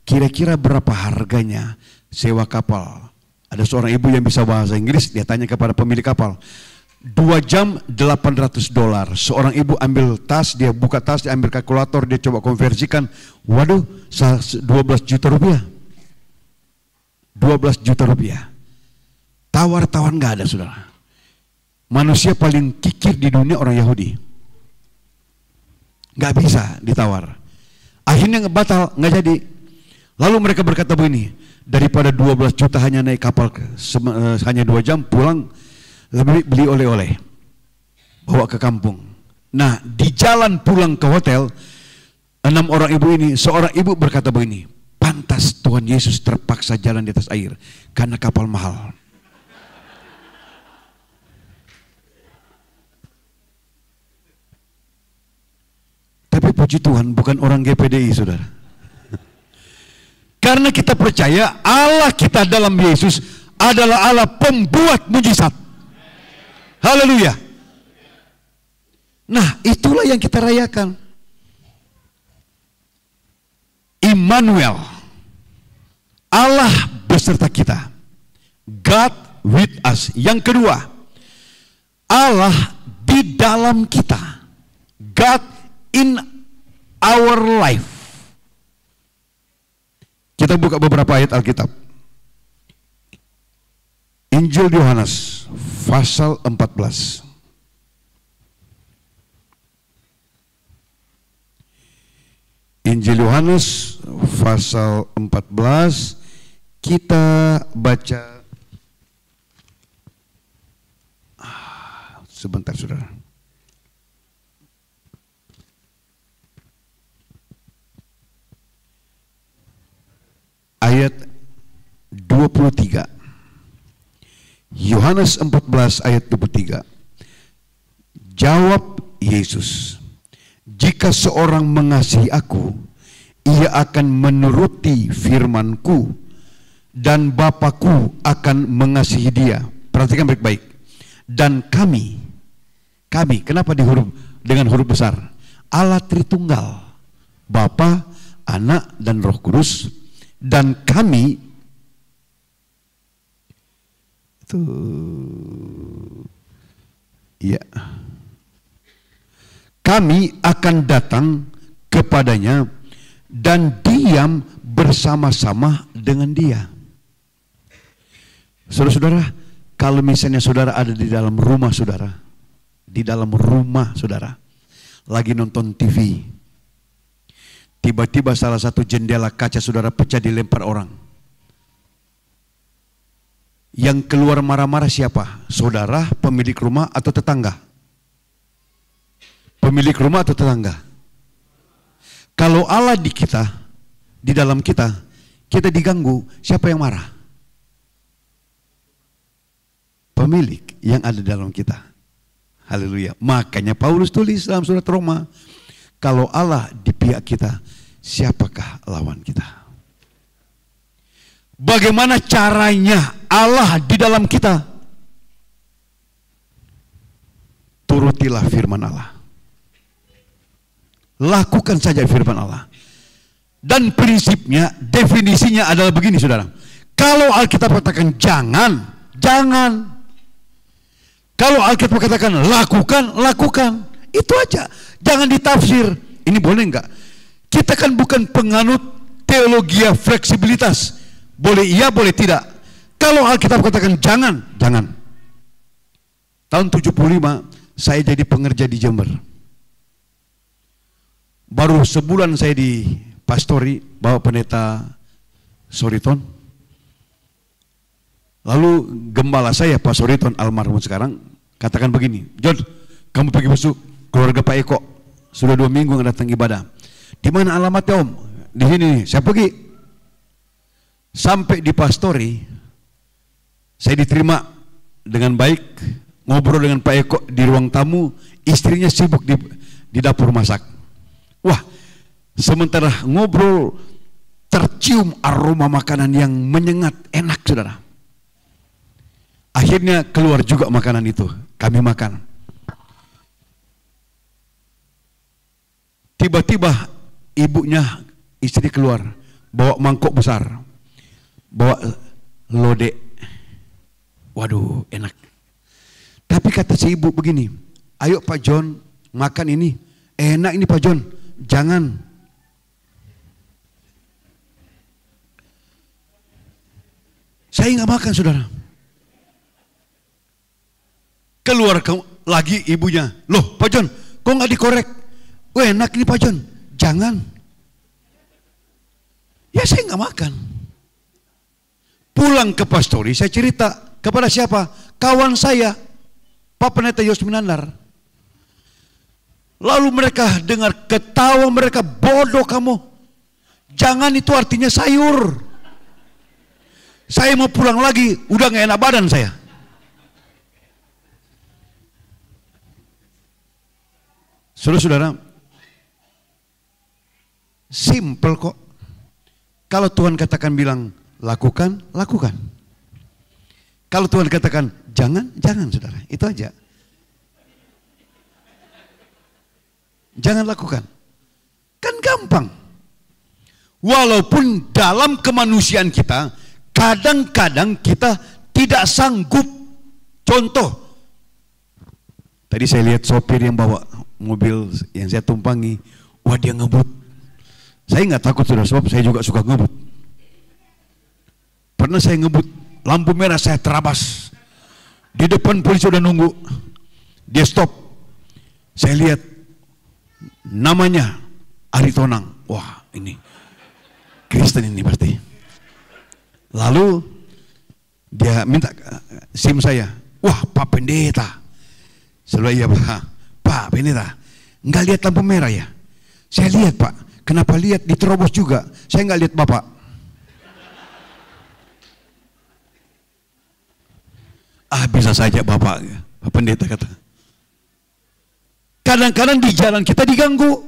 kira-kira berapa harganya sewa kapal? Ada seorang ibu yang bisa bahasa Inggris, dia tanya kepada pemilik kapal. 2 jam $800. Seorang ibu ambil tas, dia buka tas, dia ambil kalkulator, dia coba konversikan. Waduh, 12 juta rupiah. 12 juta rupiah. Tawar-tawar nggak ada saudara. Manusia paling kikir di dunia orang Yahudi. Nggak bisa ditawar. Akhirnya batal, nggak jadi. Lalu mereka berkata begini, daripada 12 juta hanya naik kapal hanya 2 jam pulang, lebih beli oleh-oleh, bawa ke kampung. Nah, di jalan pulang ke hotel, 6 orang ibu ini, seorang ibu berkata begini, pantas Tuhan Yesus terpaksa jalan di atas air karena kapal mahal. Tapi puji Tuhan bukan orang GPDI saudara. Karena kita percaya Allah kita dalam Yesus adalah Allah pembuat mujizat. Haleluya. Nah, itulah yang kita rayakan. Immanuel, Allah beserta kita. God with us. Yang kedua, Allah di dalam kita. God in our life. Kita buka beberapa ayat Alkitab. Injil Yohanes pasal 14. Injil Yohanes pasal 14, kita baca sebentar saudara. ayat 23. Yohanes 14 ayat 23. Jawab Yesus, jika seorang mengasihi aku, ia akan menuruti firman-Ku, dan Bapa-Ku akan mengasihi dia. Perhatikan baik-baik. Dan kami, kenapa dengan huruf besar? Allah Tritunggal, Bapa, Anak, dan Roh Kudus. Dan kami, itu, ya, kami akan datang kepadanya dan diam bersama-sama dengan dia. Saudara-saudara, kalau misalnya saudara ada di dalam rumah saudara, lagi nonton TV, tiba-tiba salah satu jendela kaca saudara pecah, dilempar orang. Yang keluar marah-marah siapa? Saudara, pemilik rumah, atau tetangga? Pemilik rumah atau tetangga? Kalau Allah di kita, di dalam kita diganggu, siapa yang marah? Pemilik yang ada dalam kita. Haleluya. Makanya Paulus tulis dalam surat Roma, kalau Allah di pihak kita, siapakah lawan kita? Bagaimana caranya Allah di dalam kita? Turutilah firman Allah. Lakukan saja firman Allah. Dan prinsipnya, definisinya adalah begini saudara. Kalau Alkitab katakan jangan, jangan. Kalau Alkitab katakan lakukan, lakukan. Itu aja. Jangan ditafsir. Ini boleh enggak? Kita kan bukan penganut teologi fleksibilitas. Boleh iya, boleh tidak. Kalau Alkitab katakan jangan, jangan. Tahun 75 saya jadi pengerja di Jember. Baru sebulan saya di pastori Bapak Pendeta Soriton. Lalu gembala saya Pak Soriton almarhum sekarang katakan begini, John, kamu pergi masuk keluarga Pak Eko, sudah 2 minggu nggak datang ibadah. Di mana alamatnya Om? Di sini. Saya pergi. Sampai di pastori, saya diterima dengan baik, ngobrol dengan Pak Eko di ruang tamu, istrinya sibuk di dapur masak. Wah, sementara ngobrol tercium aroma makanan yang menyengat, enak saudara. Akhirnya keluar juga makanan itu, kami makan. Tiba-tiba ibunya, istri keluar, bawa mangkok besar, bawa lodeh. Waduh, enak. Tapi kata si ibu begini, ayo Pak John makan ini, enak ini Pak John. Jangan. Saya nggak makan saudara. Keluar lagi ibunya, loh Pak John, kok nggak dikorek? Wah enak ini Pak John, jangan. Ya saya nggak makan. Pulang ke pastori, saya cerita kepada siapa? Kawan saya, Pak Pendeta Yosminandar. Lalu mereka dengar ketawa, mereka, bodoh kamu. Jangan, itu artinya sayur. Saya mau pulang lagi, udah gak enak badan saya. Saudara-saudara, simple kok. Kalau Tuhan katakan bilang lakukan, lakukan. Kalau Tuhan katakan jangan, jangan saudara. Itu aja. Jangan lakukan. Kan gampang. Walaupun dalam kemanusiaan kita, kadang-kadang kita tidak sanggup. Contoh, tadi saya lihat sopir yang bawa mobil yang saya tumpangi, wah dia ngebut. Saya nggak takut sudah, sebab saya juga suka ngebut. Pernah saya ngebut, lampu merah saya terabas. Di depan polisi udah nunggu. Dia stop. Saya lihat namanya Ari Tonang. Wah ini Kristen ini pasti. Lalu dia minta SIM saya. Wah Pak Pendeta. Selalu iya Pak Pendeta. Nggak lihat lampu merah ya? Saya lihat Pak. Kenapa lihat diterobos juga? Saya nggak lihat Bapak. Bisa saja Bapak Pendeta kata. Kadang-kadang di jalan kita diganggu,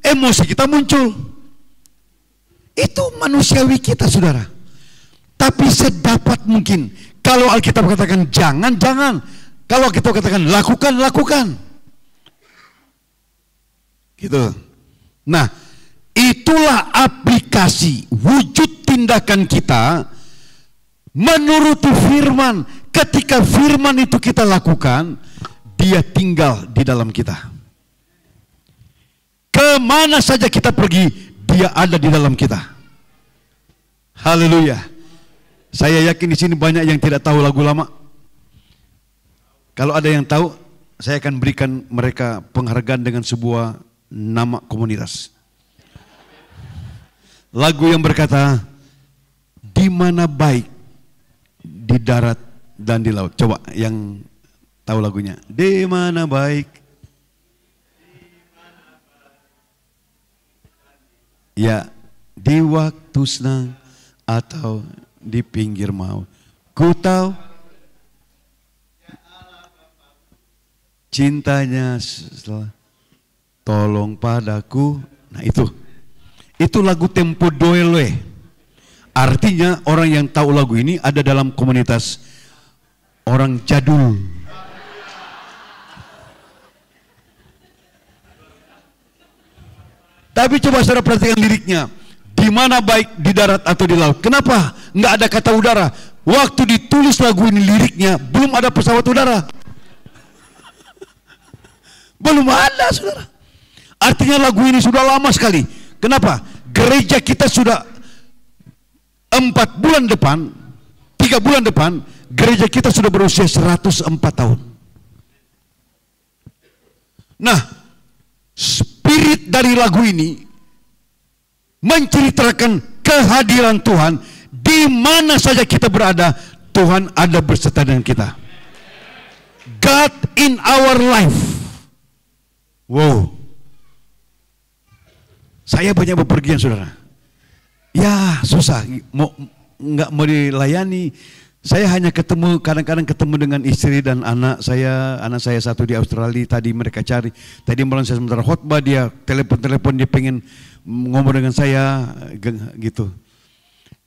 emosi kita muncul. Itu manusiawi kita, saudara. Tapi sedapat mungkin, kalau Alkitab katakan jangan, jangan. Kalau Alkitab katakan lakukan, lakukan. Gitu. Nah, itulah aplikasi wujud tindakan kita menuruti firman. Ketika firman itu kita lakukan, dia tinggal di dalam kita. Kemana saja kita pergi, dia ada di dalam kita. Haleluya. Saya yakin di sini banyak yang tidak tahu lagu lama. Kalau ada yang tahu, saya akan berikan mereka penghargaan dengan sebuah nama komunitas. Lagu yang berkata, di mana baik di darat dan di laut. Coba yang tahu lagunya. Di mana baik. Ya, di waktu senang atau di pinggir maut. Ku tahu cintanya tolong padaku. Nah itu lagu Tempo Doelwe. Artinya orang yang tahu lagu ini ada dalam komunitas orang jadul. Tapi coba saudara perhatikan liriknya. Di mana baik di darat atau di laut. Kenapa nggak ada kata udara? Waktu ditulis lagu ini liriknya belum ada pesawat udara. Belum ada, saudara. Artinya lagu ini sudah lama sekali. Kenapa? Gereja kita sudah 4 bulan depan, 3 bulan depan, gereja kita sudah berusia 104 tahun. Nah, spirit dari lagu ini menceritakan kehadiran Tuhan. Di mana saja kita berada, Tuhan ada berserta dengan kita. God in our life. Wow. Saya banyak bepergian, saudara. Ya susah, nggak mau dilayani. Saya hanya ketemu, kadang-kadang ketemu dengan istri dan anak saya. Anak saya satu di Australia, tadi mereka cari. Tadi malam saya sementara khotbah, dia telepon, dia pengen ngomong dengan saya, gitu.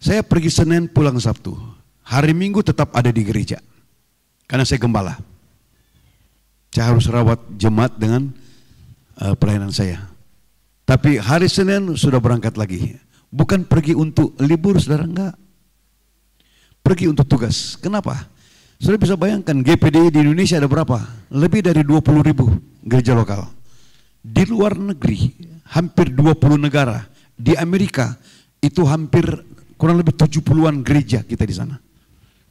Saya pergi Senin, pulang Sabtu. Hari Minggu tetap ada di gereja. Karena saya gembala. Saya harus rawat jemaat dengan pelayanan saya. Tapi hari Senin sudah berangkat lagi. Bukan pergi untuk libur, saudara, enggak. Pergi untuk tugas. Kenapa? Saudara bisa bayangkan GPDI di Indonesia ada berapa? Lebih dari 20.000 gereja lokal. Di luar negeri hampir 20 negara. Di Amerika itu hampir kurang lebih 70-an gereja kita di sana.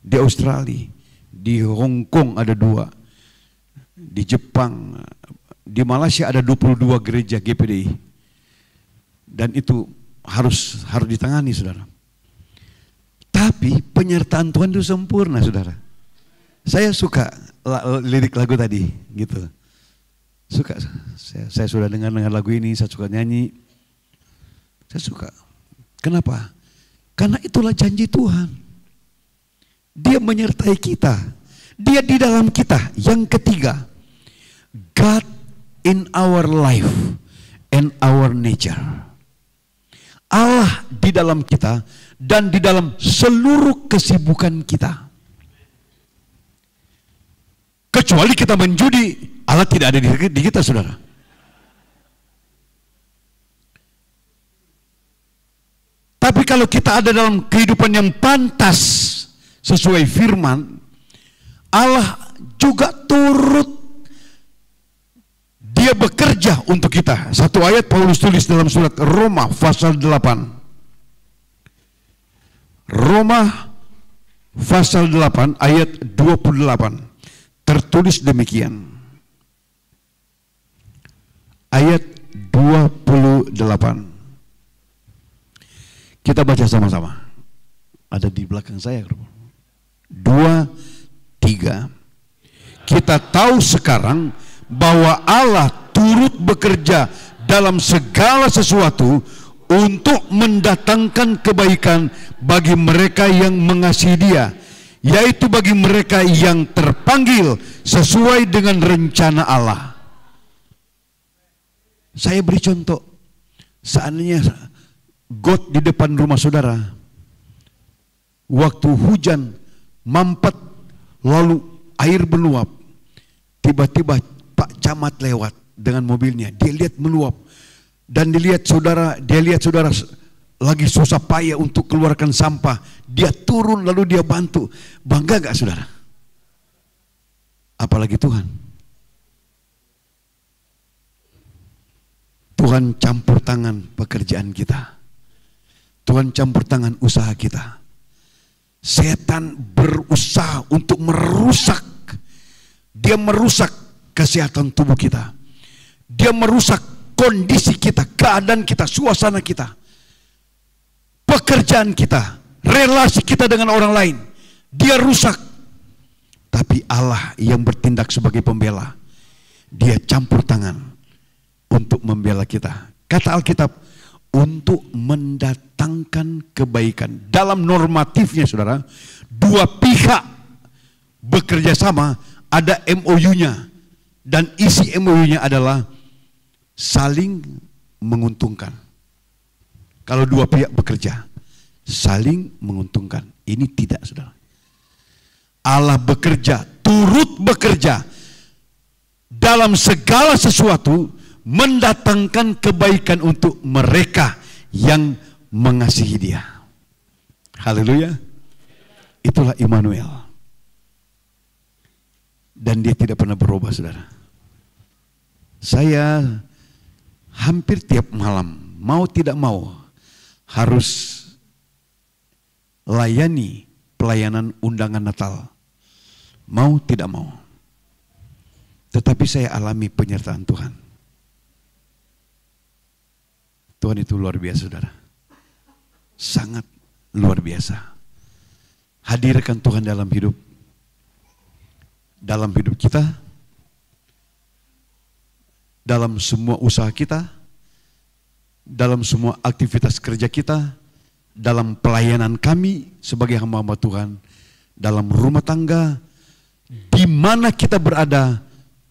Di Australia, di Hong Kong ada 2. Di Jepang, di Malaysia ada 22 gereja GPDI. Dan itu harus ditangani, saudara. Tapi penyertaan Tuhan itu sempurna, saudara. Saya suka lirik lagu tadi, gitu. Suka. Saya sudah dengar lagu ini, saya suka nyanyi. Saya suka. Kenapa? Karena itulah janji Tuhan. Dia menyertai kita. Dia di dalam kita. Yang ketiga, God in our life and our nature. Allah di dalam kita dan di dalam seluruh kesibukan kita. Kecuali kita menjudi, Allah tidak ada di kita, saudara. Tapi kalau kita ada dalam kehidupan yang pantas sesuai firman, Allah juga turut, dia bekerja untuk kita. Satu ayat Paulus tulis dalam surat Roma pasal 8. Roma pasal 8 ayat 28. Tertulis demikian. Ayat 28. Kita baca sama-sama. Ada di belakang saya. 2, 3. Kita tahu sekarang bahwa Allah turut bekerja dalam segala sesuatu untuk mendatangkan kebaikan bagi mereka yang mengasihi Dia, yaitu bagi mereka yang terpanggil sesuai dengan rencana Allah. Saya beri contoh, seandainya got di depan rumah saudara, waktu hujan mampet lalu air meluap, tiba-tiba Pak Camat lewat dengan mobilnya, dia lihat meluap dan dia lihat saudara lagi susah payah untuk keluarkan sampah, dia turun lalu dia bantu. Bangga gak saudara? Apalagi Tuhan. Tuhan campur tangan pekerjaan kita. Tuhan campur tangan usaha kita. Setan berusaha untuk merusak. Dia merusak kesehatan tubuh kita. Dia merusak kondisi kita, keadaan kita, suasana kita, pekerjaan kita, relasi kita dengan orang lain. Dia rusak. Tapi Allah yang bertindak sebagai pembela, dia campur tangan untuk membela kita. Kata Alkitab, untuk mendatangkan kebaikan. Dalam normatifnya saudara, dua pihak bekerja sama, ada MOU-nya. Dan isi MOU-nya adalah saling menguntungkan. Kalau dua pihak bekerja, saling menguntungkan. Ini tidak saudara. Allah bekerja, turut bekerja dalam segala sesuatu, mendatangkan kebaikan untuk mereka yang mengasihi Dia. Haleluya. Itulah Immanuel. Dan Dia tidak pernah berubah saudara. Saya hampir tiap malam, mau tidak mau, harus layani pelayanan undangan Natal. Mau tidak mau. Tetapi saya alami penyertaan Tuhan. Tuhan itu luar biasa saudara. Sangat luar biasa. Hadirkan Tuhan dalam hidup kita, dalam semua usaha kita, dalam semua aktivitas kerja kita, dalam pelayanan kami sebagai hamba-hamba Tuhan, dalam rumah tangga, di mana kita berada,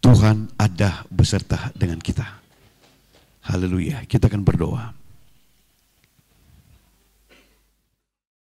Tuhan ada beserta dengan kita. Haleluya. Kita akan berdoa.